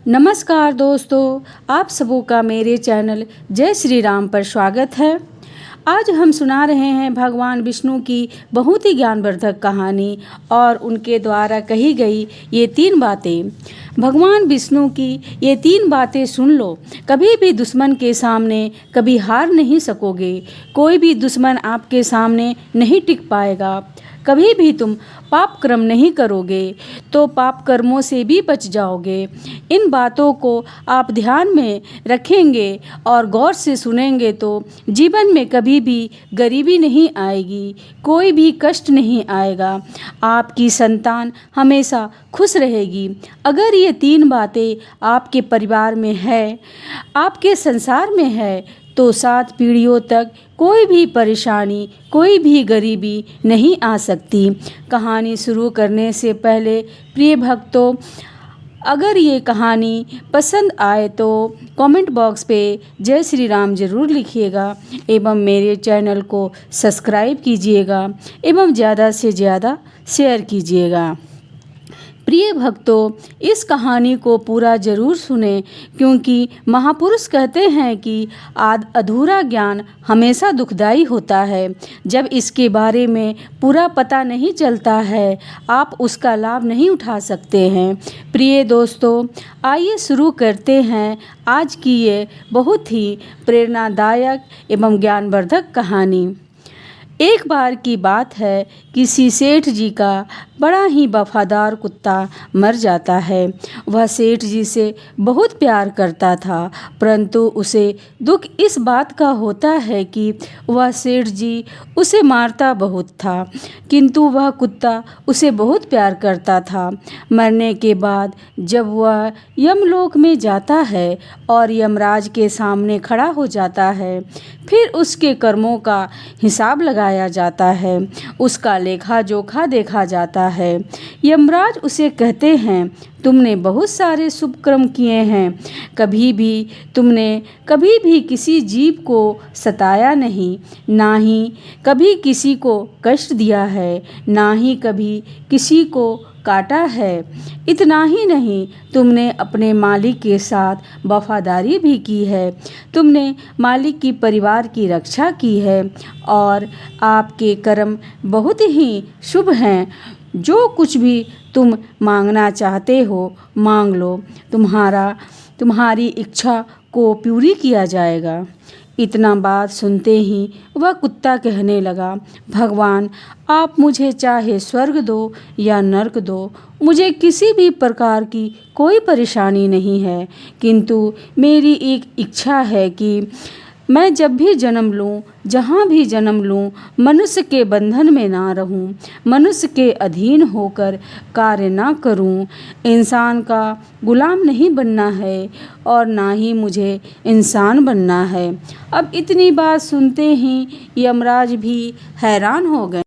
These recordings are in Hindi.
नमस्कार दोस्तों, आप सबों का मेरे चैनल जय श्री राम पर स्वागत है। आज हम सुना रहे हैं भगवान विष्णु की बहुत ही ज्ञानवर्धक कहानी और उनके द्वारा कही गई ये 3 बातें। भगवान विष्णु की ये 3 बातें सुन लो। कभी भी दुश्मन के सामने कभी हार नहीं सकोगे। कोई भी दुश्मन आपके सामने नहीं टिक पाएगा। कभी भी तुम पाप कर्म नहीं करोगे तो पाप कर्मों से भी बच जाओगे। इन बातों को आप ध्यान में रखेंगे और गौर से सुनेंगे तो जीवन में कभी भी गरीबी नहीं आएगी, कोई भी कष्ट नहीं आएगा। आपकी संतान हमेशा खुश रहेगी। अगर ये 3 बातें आपके परिवार में है, आपके संसार में है, तो 7 पीढ़ियों तक कोई भी परेशानी, कोई भी गरीबी नहीं आ सकती। कहानी शुरू करने से पहले प्रिय भक्तों, अगर ये कहानी पसंद आए तो कमेंट बॉक्स पे जय श्री राम ज़रूर लिखिएगा एवं मेरे चैनल को सब्सक्राइब कीजिएगा एवं ज़्यादा से ज़्यादा शेयर कीजिएगा। प्रिय भक्तों, इस कहानी को पूरा जरूर सुने, क्योंकि महापुरुष कहते हैं कि अधूरा ज्ञान हमेशा दुखदाई होता है। जब इसके बारे में पूरा पता नहीं चलता है, आप उसका लाभ नहीं उठा सकते हैं। प्रिय दोस्तों, आइए शुरू करते हैं आज की ये बहुत ही प्रेरणादायक एवं ज्ञानवर्धक कहानी। एक बार की बात है, किसी सेठ जी का बड़ा ही वफादार कुत्ता मर जाता है। वह सेठ जी से बहुत प्यार करता था, परंतु उसे दुख इस बात का होता है कि वह सेठ जी उसे मारता बहुत था, किंतु वह कुत्ता उसे बहुत प्यार करता था। मरने के बाद जब वह यमलोक में जाता है और यमराज के सामने खड़ा हो जाता है, फिर उसके कर्मों का हिसाब लगाया जाता है, उसका लेखा जोखा देखा जाता है। यमराज उसे कहते हैं, तुमने बहुत सारे शुभ कर्म किए हैं, तुमने कभी भी किसी जीव को सताया नहीं, ना ही कभी किसी को कष्ट दिया है, ना ही कभी किसी को काटा है। इतना ही नहीं, तुमने अपने मालिक के साथ वफादारी भी की है, तुमने मालिक की परिवार की रक्षा की है और आपके कर्म बहुत ही शुभ हैं। जो कुछ भी तुम मांगना चाहते हो मांग लो, तुम्हारी इच्छा को पूरी किया जाएगा। इतना बात सुनते ही वह कुत्ता कहने लगा, भगवान, आप मुझे चाहे स्वर्ग दो या नर्क दो, मुझे किसी भी प्रकार की कोई परेशानी नहीं है, किंतु मेरी एक इच्छा है कि मैं जब भी जन्म लूं, जहाँ भी जन्म लूं, मनुष्य के बंधन में ना रहूं, मनुष्य के अधीन होकर कार्य ना करूं, इंसान का गुलाम नहीं बनना है और ना ही मुझे इंसान बनना है। अब इतनी बात सुनते ही यमराज भी हैरान हो गए।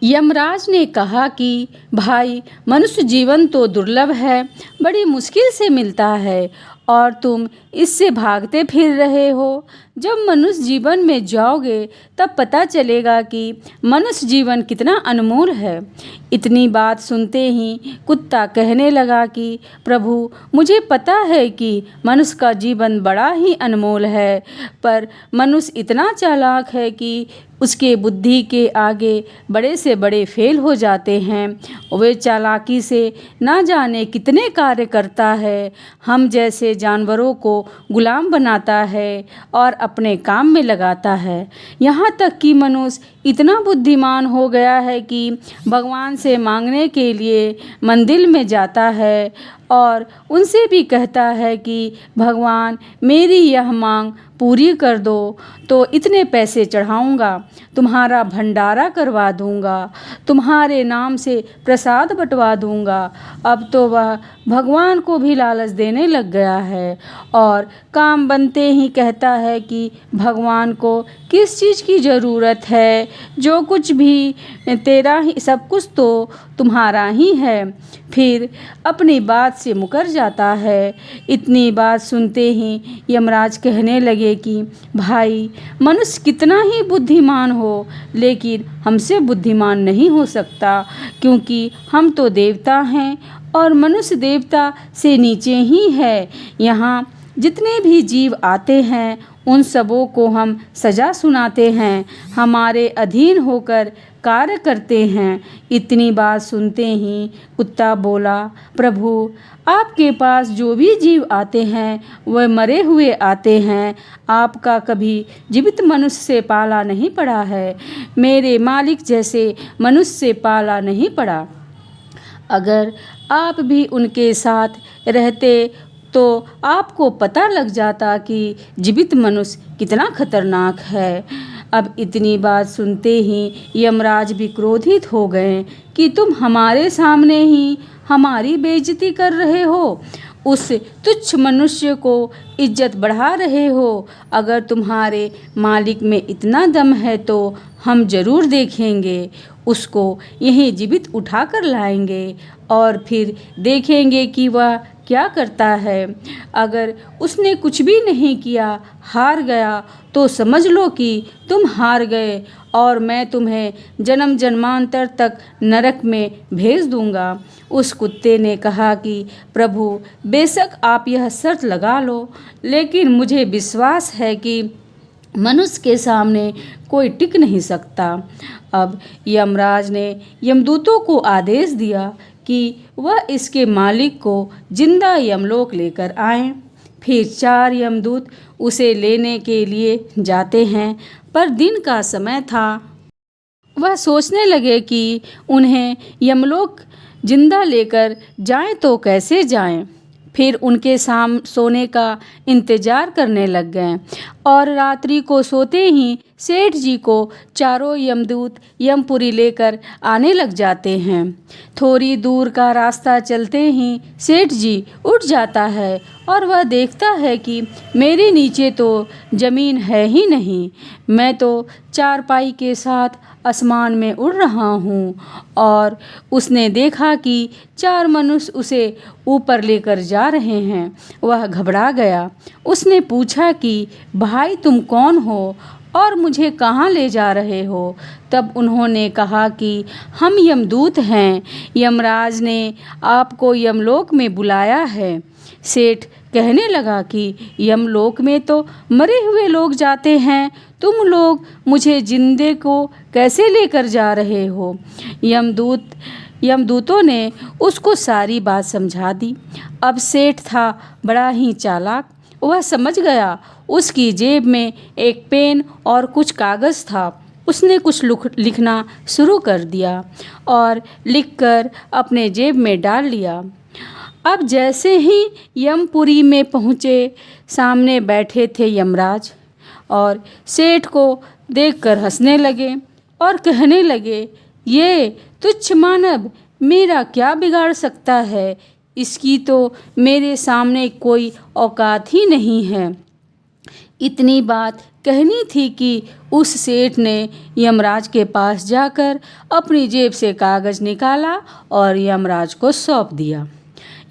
यमराज ने कहा कि भाई, मनुष्य जीवन तो दुर्लभ है, बड़ी मुश्किल से मिलता है और तुम इससे भागते फिर रहे हो। जब मनुष्य जीवन में जाओगे तब पता चलेगा कि मनुष्य जीवन कितना अनमोल है। इतनी बात सुनते ही कुत्ता कहने लगा कि प्रभु, मुझे पता है कि मनुष्य का जीवन बड़ा ही अनमोल है, पर मनुष्य इतना चालाक है कि उसके बुद्धि के आगे बड़े से बड़े फेल हो जाते हैं। वे चालाकी से ना जाने कितने कार्य करता है, हम जैसे जानवरों को गुलाम बनाता है और अपने काम में लगाता है। यहाँ तक कि मनुष्य इतना बुद्धिमान हो गया है कि भगवान से मांगने के लिए मंदिर में जाता है और उनसे भी कहता है कि भगवान, मेरी यह मांग पूरी कर दो तो इतने पैसे चढ़ाऊँगा, तुम्हारा भंडारा करवा दूँगा, तुम्हारे नाम से प्रसाद बंटवा दूँगा। अब तो वह भगवान को भी लालच देने लग गया है और काम बनते ही कहता है कि भगवान को किस चीज़ की ज़रूरत है, जो कुछ भी तेरा ही, सब कुछ तो तुम्हारा ही है। फिर अपनी बात से मुकर जाता है। इतनी बात सुनते ही यमराज कहने लगे कि भाई, मनुष्य कितना ही बुद्धिमान हो, लेकिन हमसे बुद्धिमान नहीं हो सकता, क्योंकि हम तो देवता हैं और मनुष्य देवता से नीचे ही है। यहाँ जितने भी जीव आते हैं उन सबों को हम सजा सुनाते हैं, हमारे अधीन होकर कार्य करते हैं। इतनी बात सुनते ही कुत्ता बोला, प्रभु, आपके पास जो भी जीव आते हैं वह मरे हुए आते हैं, आपका कभी जीवित मनुष्य से पाला नहीं पड़ा है, मेरे मालिक जैसे मनुष्य से पाला नहीं पड़ा। अगर आप भी उनके साथ रहते तो आपको पता लग जाता कि जीवित मनुष्य कितना खतरनाक है। अब इतनी बात सुनते ही यमराज भी क्रोधित हो गए कि तुम हमारे सामने ही हमारी बेइज्जती कर रहे हो, उस तुच्छ मनुष्य को इज्जत बढ़ा रहे हो। अगर तुम्हारे मालिक में इतना दम है तो हम जरूर देखेंगे, उसको यहीं जीवित उठा कर लाएंगे और फिर देखेंगे कि वह क्या करता है। अगर उसने कुछ भी नहीं किया, हार गया, तो समझ लो कि तुम हार गए और मैं तुम्हें जन्म जन्मांतर तक नरक में भेज दूंगा। उस कुत्ते ने कहा कि प्रभु, बेशक आप यह शर्त लगा लो, लेकिन मुझे विश्वास है कि मनुष्य के सामने कोई टिक नहीं सकता। अब यमराज ने यमदूतों को आदेश दिया कि वह इसके मालिक को जिंदा यमलोक लेकर आएं। फिर 4 यमदूत उसे लेने के लिए जाते हैं, पर दिन का समय था। वह सोचने लगे कि उन्हें यमलोक जिंदा लेकर जाएं तो कैसे जाएं। फिर उनके सोने का इंतजार करने लग गए और रात्रि को सोते ही सेठ जी को चारों यमदूत यमपुरी लेकर आने लग जाते हैं। थोड़ी दूर का रास्ता चलते ही सेठ जी उठ जाता है और वह देखता है कि मेरे नीचे तो जमीन है ही नहीं, मैं तो चारपाई के साथ आसमान में उड़ रहा हूँ। और उसने देखा कि 4 मनुष्य उसे ऊपर लेकर जा रहे हैं। वह घबरा गया। उसने पूछा कि भाई, तुम कौन हो और मुझे कहाँ ले जा रहे हो? तब उन्होंने कहा कि हम यमदूत हैं, यमराज ने आपको यमलोक में बुलाया है। सेठ कहने लगा कि यमलोक में तो मरे हुए लोग जाते हैं, तुम लोग मुझे जिंदे को कैसे लेकर जा रहे हो? यमदूतों ने उसको सारी बात समझा दी। अब सेठ था बड़ा ही चालाक, वह समझ गया। उसकी जेब में एक पेन और कुछ कागज़ था। उसने कुछ लिखना शुरू कर दिया और लिखकर अपने जेब में डाल लिया। अब जैसे ही यमपुरी में पहुँचे, सामने बैठे थे यमराज और सेठ को देखकर हंसने लगे और कहने लगे, ये तुच्छ मानव मेरा क्या बिगाड़ सकता है? इसकी तो मेरे सामने कोई औकात ही नहीं है। इतनी बात कहनी थी कि उस सेठ ने यमराज के पास जाकर अपनी जेब से कागज़ निकाला और यमराज को सौंप दिया।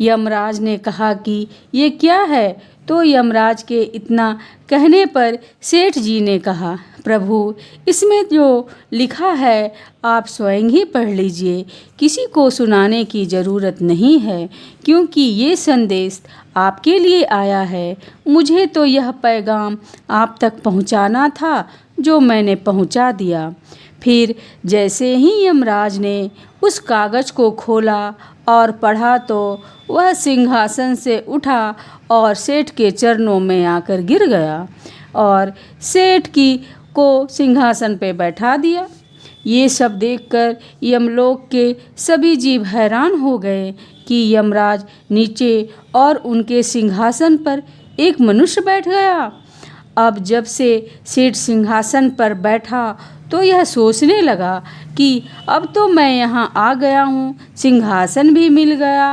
यमराज ने कहा कि ये क्या है? तो यमराज के इतना कहने पर सेठ जी ने कहा, प्रभु, इसमें जो लिखा है आप स्वयं ही पढ़ लीजिए, किसी को सुनाने की ज़रूरत नहीं है, क्योंकि ये संदेश आपके लिए आया है। मुझे तो यह पैगाम आप तक पहुंचाना था, जो मैंने पहुंचा दिया। फिर जैसे ही यमराज ने उस कागज़ को खोला और पढ़ा तो वह सिंहासन से उठा और सेठ के चरणों में आकर गिर गया और सेठ को सिंहासन पे बैठा दिया। ये सब देखकर यमलोक के सभी जीव हैरान हो गए कि यमराज नीचे और उनके सिंहासन पर एक मनुष्य बैठ गया। अब जब से सेठ सिंहासन पर बैठा तो यह सोचने लगा कि अब तो मैं यहाँ आ गया हूँ, सिंहासन भी मिल गया,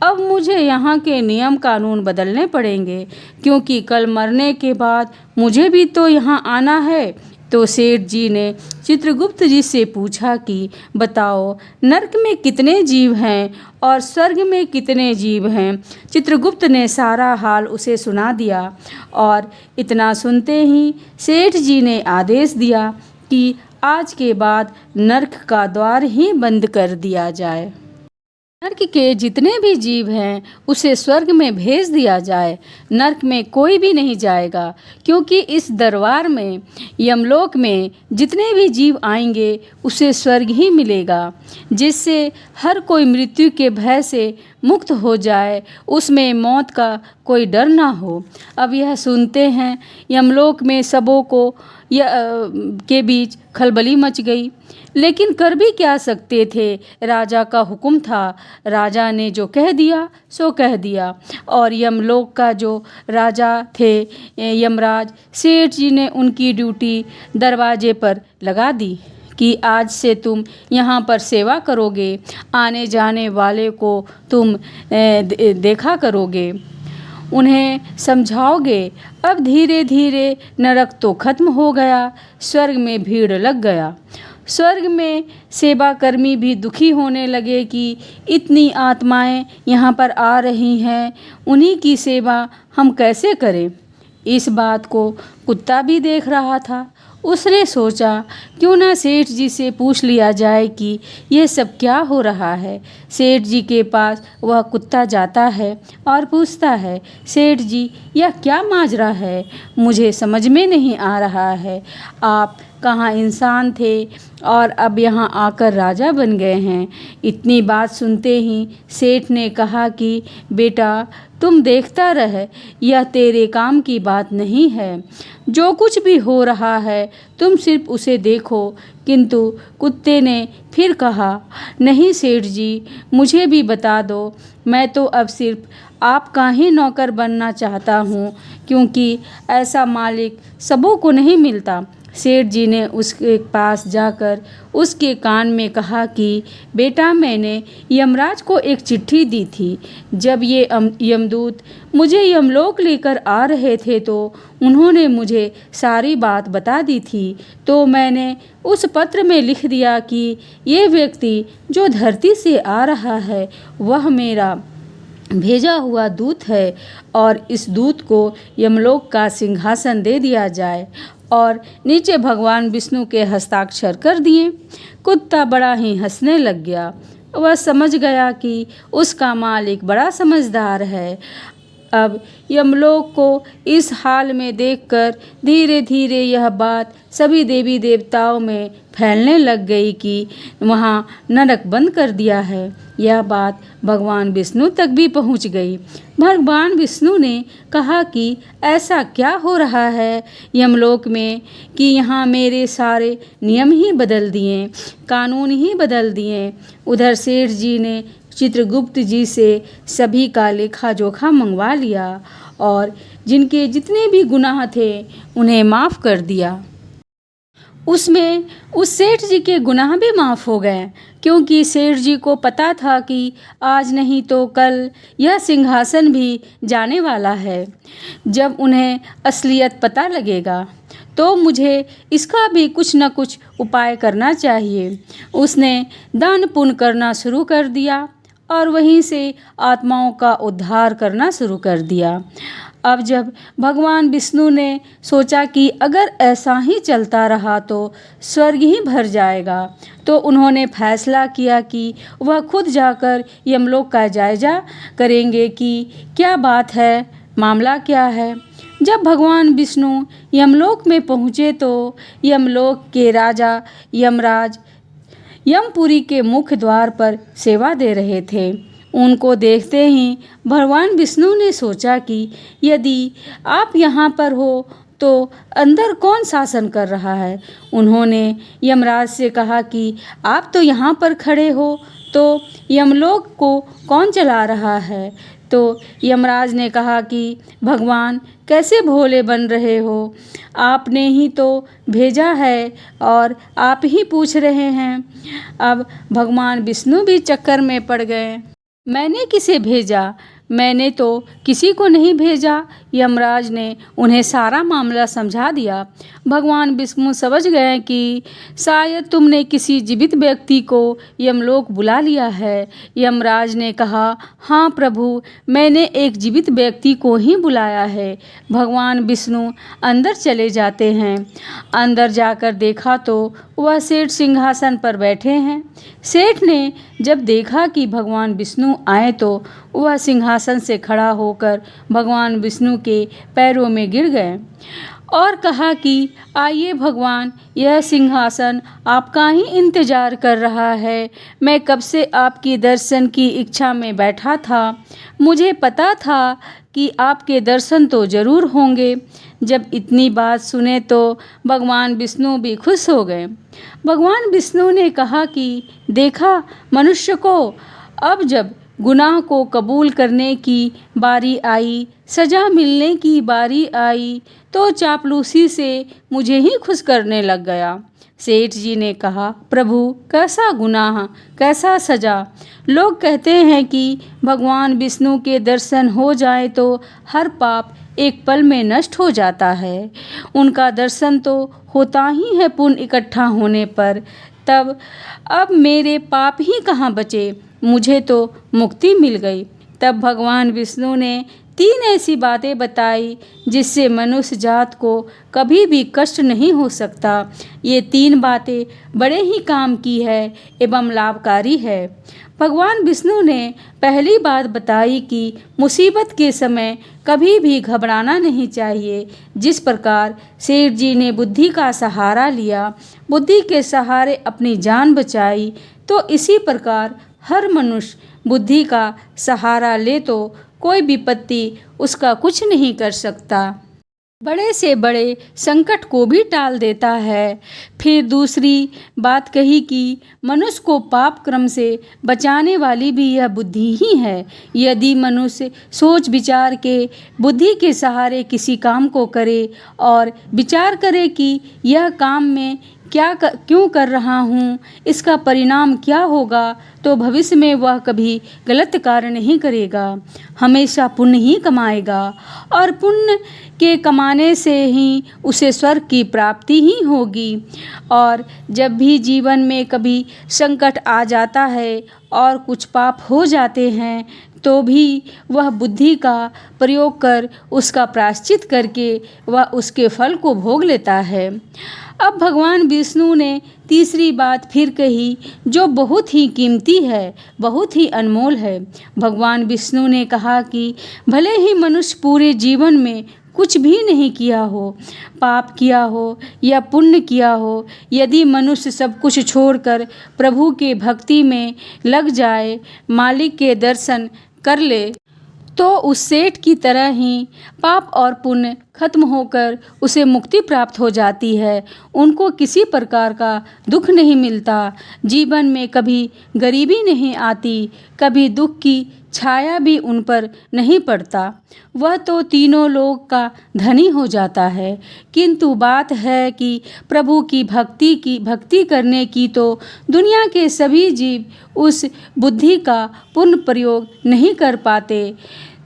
अब मुझे यहाँ के नियम कानून बदलने पड़ेंगे, क्योंकि कल मरने के बाद मुझे भी तो यहाँ आना है। तो सेठ जी ने चित्रगुप्त जी से पूछा कि बताओ, नरक में कितने जीव हैं और स्वर्ग में कितने जीव हैं? चित्रगुप्त ने सारा हाल उसे सुना दिया और इतना सुनते ही सेठ जी ने आदेश दिया कि आज के बाद नरक का द्वार ही बंद कर दिया जाए। नरक के जितने भी जीव हैं उसे स्वर्ग में भेज दिया जाए। नरक में कोई भी नहीं जाएगा, क्योंकि इस दरबार में यमलोक में जितने भी जीव आएंगे उसे स्वर्ग ही मिलेगा, जिससे हर कोई मृत्यु के भय से मुक्त हो जाए, उसमें मौत का कोई डर ना हो। अब यह सुनते हैं यमलोक में सबों को के बीच खलबली मच गई, लेकिन कर भी क्या सकते थे। राजा का हुक्म था, राजा ने जो कह दिया सो कह दिया। और यमलोक का जो राजा थे यमराज, सेठ जी ने उनकी ड्यूटी दरवाजे पर लगा दी कि आज से तुम यहाँ पर सेवा करोगे, आने जाने वाले को तुम देखा करोगे, उन्हें समझाओगे। अब धीरे धीरे नरक तो खत्म हो गया, स्वर्ग में भीड़ लग गया। स्वर्ग में सेवा कर्मी भी दुखी होने लगे कि इतनी आत्माएं यहाँ पर आ रही हैं, उन्हीं की सेवा हम कैसे करें। इस बात को कुत्ता भी देख रहा था। उसने सोचा क्यों ना सेठ जी से पूछ लिया जाए कि ये सब क्या हो रहा है। सेठ जी के पास वह कुत्ता जाता है और पूछता है, सेठ जी यह क्या माजरा है, मुझे समझ में नहीं आ रहा है। आप कहाँ इंसान थे और अब यहाँ आकर राजा बन गए हैं। इतनी बात सुनते ही सेठ ने कहा कि बेटा तुम देखता रह, यह तेरे काम की बात नहीं है। जो कुछ भी हो रहा है तुम सिर्फ उसे देखो। किंतु कुत्ते ने फिर कहा, नहीं सेठ जी, मुझे भी बता दो, मैं तो अब सिर्फ आपका ही नौकर बनना चाहता हूँ, क्योंकि ऐसा मालिक सबों को नहीं मिलता। सेठ जी ने उसके पास जाकर उसके कान में कहा कि बेटा मैंने यमराज को एक चिट्ठी दी थी। जब ये यमदूत मुझे यमलोक लेकर आ रहे थे तो उन्होंने मुझे सारी बात बता दी थी। तो मैंने उस पत्र में लिख दिया कि ये व्यक्ति जो धरती से आ रहा है वह मेरा भेजा हुआ दूत है और इस दूत को यमलोक का सिंहासन दे दिया जाए। और नीचे भगवान विष्णु के हस्ताक्षर कर दिए। कुत्ता बड़ा ही हंसने लग गया। वह समझ गया कि उसका मालिक बड़ा समझदार है। अब यमलोक को इस हाल में देखकर धीरे धीरे यह बात सभी देवी देवताओं में फैलने लग गई कि वहाँ नरक बंद कर दिया है। यह बात भगवान विष्णु तक भी पहुँच गई। भगवान विष्णु ने कहा कि ऐसा क्या हो रहा है यमलोक में कि यहाँ मेरे सारे नियम ही बदल दिए, कानून ही बदल दिए। उधर सेठ जी ने चित्रगुप्त जी से सभी का लेखा जोखा मंगवा लिया और जिनके जितने भी गुनाह थे उन्हें माफ़ कर दिया। उसमें उस सेठ जी के गुनाह भी माफ़ हो गए, क्योंकि सेठ जी को पता था कि आज नहीं तो कल यह सिंहासन भी जाने वाला है। जब उन्हें असलियत पता लगेगा तो मुझे इसका भी कुछ न कुछ उपाय करना चाहिए। उसने दान पुण्य करना शुरू कर दिया और वहीं से आत्माओं का उद्धार करना शुरू कर दिया। अब जब भगवान विष्णु ने सोचा कि अगर ऐसा ही चलता रहा तो स्वर्ग ही भर जाएगा, तो उन्होंने फैसला किया कि वह खुद जाकर यमलोक का जायजा करेंगे कि क्या बात है, मामला क्या है। जब भगवान विष्णु यमलोक में पहुँचे तो यमलोक के राजा यमराज यमपुरी के मुख्य द्वार पर सेवा दे रहे थे। उनको देखते ही भगवान विष्णु ने सोचा कि यदि आप यहाँ पर हो तो अंदर कौन शासन कर रहा है। उन्होंने यमराज से कहा कि आप तो यहाँ पर खड़े हो, तो यमलोक को कौन चला रहा है। तो यमराज ने कहा कि भगवान कैसे भोले बन रहे हो, आपने ही तो भेजा है और आप ही पूछ रहे हैं। अब भगवान विष्णु भी चक्कर में पड़ गए। मैंने किसे भेजा, मैंने तो किसी को नहीं भेजा। यमराज ने उन्हें सारा मामला समझा दिया। भगवान विष्णु समझ गए कि शायद तुमने किसी जीवित व्यक्ति को यमलोक बुला लिया है। यमराज ने कहा, हाँ प्रभु, मैंने एक जीवित व्यक्ति को ही बुलाया है। भगवान विष्णु अंदर चले जाते हैं। अंदर जाकर देखा तो वह सेठ सिंहासन पर बैठे हैं। सेठ ने जब देखा कि भगवान विष्णु आए तो वह सिंहासन से खड़ा होकर भगवान विष्णु के पैरों में गिर गए और कहा कि आइए भगवान, यह सिंहासन आपका ही इंतजार कर रहा है। मैं कब से आपकी दर्शन की इच्छा में बैठा था। मुझे पता था कि आपके दर्शन तो जरूर होंगे। जब इतनी बात सुने तो भगवान विष्णु भी खुश हो गए। भगवान विष्णु ने कहा कि देखा मनुष्य को, अब जब गुनाह को कबूल करने की बारी आई, सज़ा मिलने की बारी आई, तो चापलूसी से मुझे ही खुश करने लग गया। सेठ जी ने कहा, प्रभु, कैसा गुनाह, कैसा सज़ा। लोग कहते हैं कि भगवान विष्णु के दर्शन हो जाए तो हर पाप एक पल में नष्ट हो जाता है। उनका दर्शन तो होता ही है पुण्य इकट्ठा होने पर। तब अब मेरे पाप ही कहाँ बचे, मुझे तो मुक्ति मिल गई। तब भगवान विष्णु ने 3 ऐसी बातें बताई जिससे मनुष्य जात को कभी भी कष्ट नहीं हो सकता। ये 3 बातें बड़े ही काम की है एवं लाभकारी है। भगवान विष्णु ने पहली बात बताई कि मुसीबत के समय कभी भी घबराना नहीं चाहिए। जिस प्रकार सेठ जी ने बुद्धि का सहारा लिया, बुद्धि के सहारे अपनी जान बचाई, तो इसी प्रकार हर मनुष्य बुद्धि का सहारा ले तो कोई विपत्ति उसका कुछ नहीं कर सकता, बड़े से बड़े संकट को भी टाल देता है। फिर दूसरी बात कही कि मनुष्य को पाप क्रम से बचाने वाली भी यह बुद्धि ही है। यदि मनुष्य सोच विचार के बुद्धि के सहारे किसी काम को करे और विचार करे कि यह काम में क्यों कर रहा हूँ, इसका परिणाम क्या होगा, तो भविष्य में वह कभी गलत कार्य नहीं करेगा, हमेशा पुण्य ही कमाएगा और पुण्य के कमाने से ही उसे स्वर्ग की प्राप्ति ही होगी। और जब भी जीवन में कभी संकट आ जाता है और कुछ पाप हो जाते हैं तो भी वह बुद्धि का प्रयोग कर उसका प्रायश्चित करके वह उसके फल को भोग लेता है। अब भगवान विष्णु ने तीसरी बात फिर कही जो बहुत ही कीमती है, बहुत ही अनमोल है। भगवान विष्णु ने कहा कि भले ही मनुष्य पूरे जीवन में कुछ भी नहीं किया हो, पाप किया हो या पुण्य किया हो, यदि मनुष्य सब कुछ छोड़कर प्रभु के भक्ति में लग जाए, मालिक के दर्शन कर ले, तो उस सेठ की तरह ही पाप और पुण्य खत्म होकर उसे मुक्ति प्राप्त हो जाती है। उनको किसी प्रकार का दुख नहीं मिलता, जीवन में कभी गरीबी नहीं आती, कभी दुख की छाया भी उन पर नहीं पड़ता। वह तो तीनों लोक का धनी हो जाता है। किंतु बात है कि प्रभु की भक्ति करने की तो दुनिया के सभी जीव उस बुद्धि का पूर्ण प्रयोग नहीं कर पाते।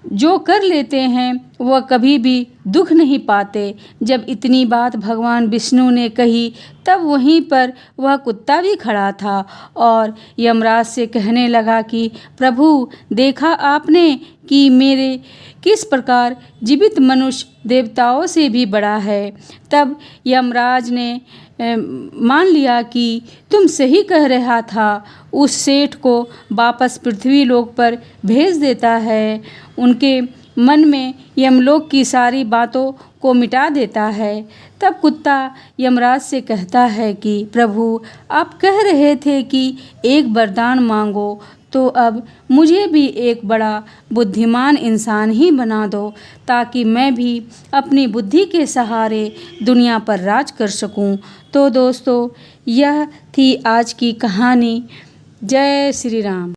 जो कर लेते हैं वह कभी भी दुख नहीं पाते। जब इतनी बात भगवान विष्णु ने कही तब वहीं पर वह कुत्ता भी खड़ा था और यमराज से कहने लगा कि प्रभु, देखा आपने कि मेरे किस प्रकार जीवित मनुष्य देवताओं से भी बड़ा है। तब यमराज ने मान लिया कि तुम सही कह रहा था, उस सेठ को वापस पृथ्वी लोक पर भेज देता है, उनके मन में यमलोक की सारी बातों को मिटा देता है। तब कुत्ता यमराज से कहता है कि प्रभु, आप कह रहे थे कि एक वरदान मांगो, तो अब मुझे भी एक बड़ा बुद्धिमान इंसान ही बना दो, ताकि मैं भी अपनी बुद्धि के सहारे दुनिया पर राज कर सकूं। तो दोस्तों, यह थी आज की कहानी। जय श्री राम।